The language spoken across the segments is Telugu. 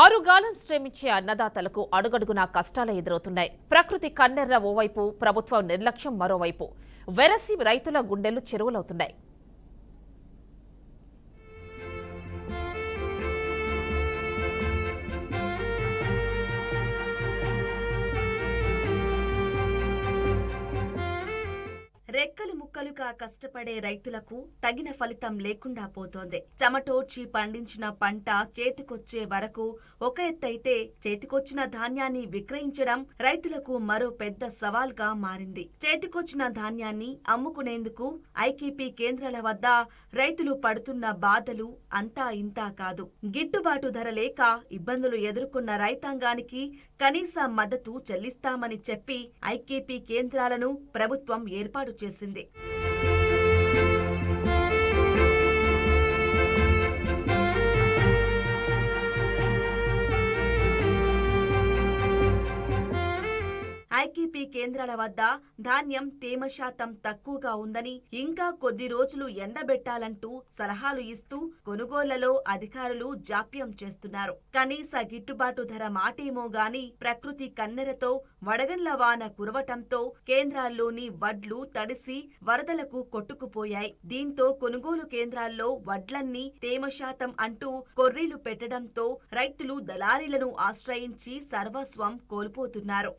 ఆరుగాలం శ్రమించే అన్నదాతలకు అడుగడుగునా కష్టాలు ఎదురవుతున్నాయి. ప్రకృతి కన్నెర్ర ఓవైపు, ప్రభుత్వం నిర్లక్ష్యం మరోవైపు. వెరసి రైతుల గుండెలు చెరువులవుతున్నాయి. రెక్కలు ముక్కలుగా కష్టపడే రైతులకు తగిన ఫలితం లేకుండా పోతోంది. చెమటోడ్చి పండించిన పంట చేతికొచ్చే వరకు ఒక ఎత్తైతే, చేతికొచ్చిన ధాన్యాన్ని విక్రయించడం రైతులకు మరో పెద్ద సవాల్గా మారింది. చేతికొచ్చిన ధాన్యాన్ని అమ్ముకునేందుకు ఐకేపీ కేంద్రాల వద్ద రైతులు పడుతున్న బాధలు అంతా ఇంతా కాదు. గిట్టుబాటు ధర లేక ఇబ్బందులు ఎదుర్కొన్న రైతాంగానికి కనీస మద్దతు చెల్లిస్తామని చెప్పి ఐకేపీ కేంద్రాలను ప్రభుత్వం ఏర్పాటు చేసింది. ఐకేపీ కేంద్రాల వద్ద ధాన్యం తేమ శాతం తక్కువగా ఉందని, ఇంకా కొద్ది రోజులు ఎండబెట్టాలంటూ సలహాలు ఇస్తూ కొనుగోళ్లలో అధికారులు జాప్యం చేస్తున్నారు. కనీస గిట్టుబాటు ధర మాటేమో గాని ప్రకృతి కన్నెరతో వడగండ్ల వాన కురవటంతో కేంద్రాల్లోని వడ్లు తడిసి వరదలకు కొట్టుకుపోయాయి. దీంతో కొనుగోలు కేంద్రాల్లో వడ్లన్నీ తేమ శాతం అంటూ కొర్రీలు పెట్టడంతో రైతులు దళారీలను ఆశ్రయించి సర్వస్వం కోల్పోతున్నారు.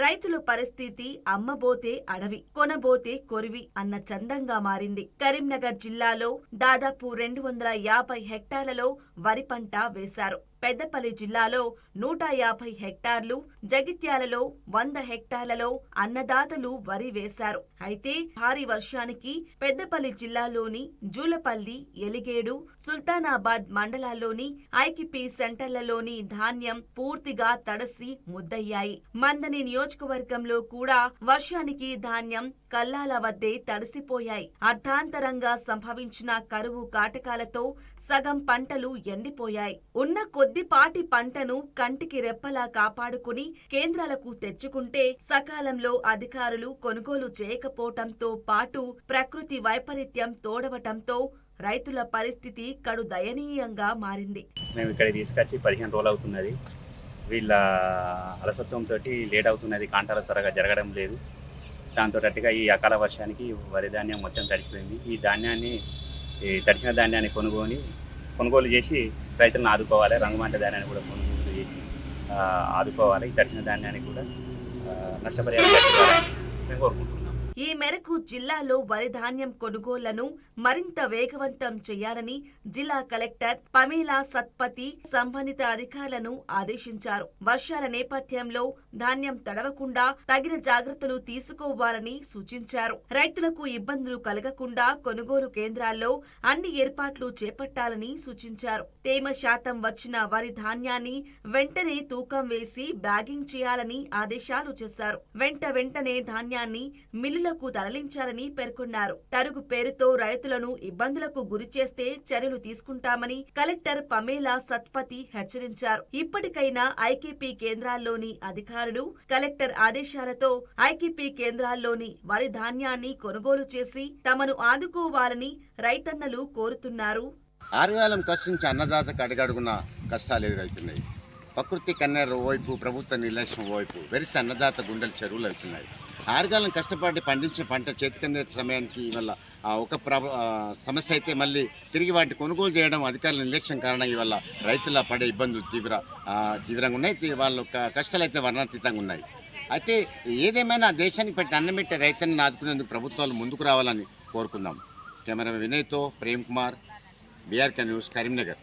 రైతుల పరిస్థితి అమ్మబోతే అడవి, కొనబోతే కొరివి అన్న చందంగా మారింది. కరీంనగర్ జిల్లాలో దాదాపు 250 హెక్టార్లలో వరి పంట వేశారు. పెద్దపల్లి జిల్లాలో 150 హెక్టార్లు, జగిత్యాలలో 100 హెక్టార్లలో అన్నదాతలు వరి వేశారు. అయితే భారీ వర్షానికి పెద్దపల్లి జిల్లాలోని జూలపల్లి, ఎలిగేడు, సుల్తానాబాద్ మండలాల్లోని ఐకేపీ సెంటర్లలోని ధాన్యం పూర్తిగా తడిసి ముద్దయ్యాయి. మందని నియోజకవర్గంలో కూడా వర్షానికి ధాన్యం కల్లాల వద్దే తడిసిపోయాయి. అర్ధాంతరంగా సంభవించిన కరువు కాటకాలతో సగం పంటలు ఎండిపోయాయి. ఉన్న కొద్దిపాటి పంటను కంటికి రెప్పలా కాపాడుకుని కేంద్రాలకు తెచ్చుకుంటే సకాలంలో అధికారులు కొనుగోలు చేయకపోవటంతో పాటు ప్రకృతి వైపరీత్యం తోడవటంతో రైతుల పరిస్థితి కడు దయనీయంగా మారింది. మేము ఇక్కడ తీసుకొచ్చి 15 రోజులు అవుతున్నది. వీళ్ళ అలసత్వంతో లేట్ అవుతున్నది. కాంటాలు త్వరగా జరగడం లేదు. దాంతో అట్టుగా ఈ అకాల వర్షానికి వరి ధాన్యం మొత్తం తడిచిపోయింది. ఈ ధాన్యాన్ని తడిచిన ధాన్యాన్ని కొనుగోలు చేసి రైతులను ఆదుకోవాలి. రంగుమంట ధాన్యాన్ని కూడా కొనుగోలు చేసి ఆదుకోవాలి. ఈ తడిచిన ధాన్యాన్ని కూడా నష్టపరిహారం మేము కోరుకుంటున్నాం. ఈ మేరకు జిల్లాలో వరి ధాన్యం కొనుగోళ్లను మరింత వేగవంతం చేయాలని జిల్లా కలెక్టర్ పమేలా సత్పతి సంబంధిత అధికారులను ఆదేశించారు. వర్షాల నేపథ్యంలో ధాన్యం తడవకుండా తగిన జాగ్రత్తలు తీసుకోవాలని సూచించారు. రైతులకు ఇబ్బందులు కలగకుండా కొనుగోలు కేంద్రాల్లో అన్ని ఏర్పాట్లు చేపట్టాలని సూచించారు. తేమ శాతం వచ్చిన వరి ధాన్యాన్ని వెంటనే తూకం వేసి బ్యాగింగ్ చేయాలని ఆదేశాలు చేశారు. వెంటనే ధాన్యాన్ని మిల్లులకు తరలించాలని పేర్కొన్నారు. తరుగు పేరుతో రైతులను ఇబ్బందులకు గురిచేస్తే చర్యలు తీసుకుంటామని కలెక్టర్ పమేలా సత్పతి హెచ్చరించారు. ఇప్పటికైనా ఐకేపీ కేంద్రాల్లోని అధికారులు కలెక్టర్ ఆదేశాలతో ఐకేపీ కేంద్రాల్లోని వరి ధాన్యాన్ని కొనుగోలు చేసి తమను ఆదుకోవాలని రైతన్నలు కోరుతున్నారు. ఆరుగాలం కష్టించి అన్నదాతకు అడుగడుగున కష్టాలు ఎదురవుతున్నాయి. ప్రకృతి కన్నెర ఓవైపు, ప్రభుత్వ నిర్లక్ష్యం ఓవైపు వెరిసి అన్నదాత గుండెలు చెరువులు అవుతున్నాయి. ఆరుగాలం కష్టపడి పండించిన పంట చేతికందే సమయానికి వల్ల ఒక సమస్య అయితే మళ్ళీ తిరిగి వాటిని కొనుగోలు చేయడం అధికారుల నిర్లక్ష్యం కారణంగా ఇవల్ల రైతుల పడే ఇబ్బందులు తీవ్రంగా ఉన్నాయి. వాళ్ళ కష్టాలు అయితే వర్ణాతీతంగా ఉన్నాయి. అయితే ఏదేమైనా దేశానికి పెట్టి అన్నమెట్టే రైతులను ఆదుకునేందుకు ప్రభుత్వాలు ముందుకు రావాలని కోరుకుందాం. కెమెరా వినయ్తో ప్రేమ్ కుమార్, BRK న్యూస్, కరీంనగర్.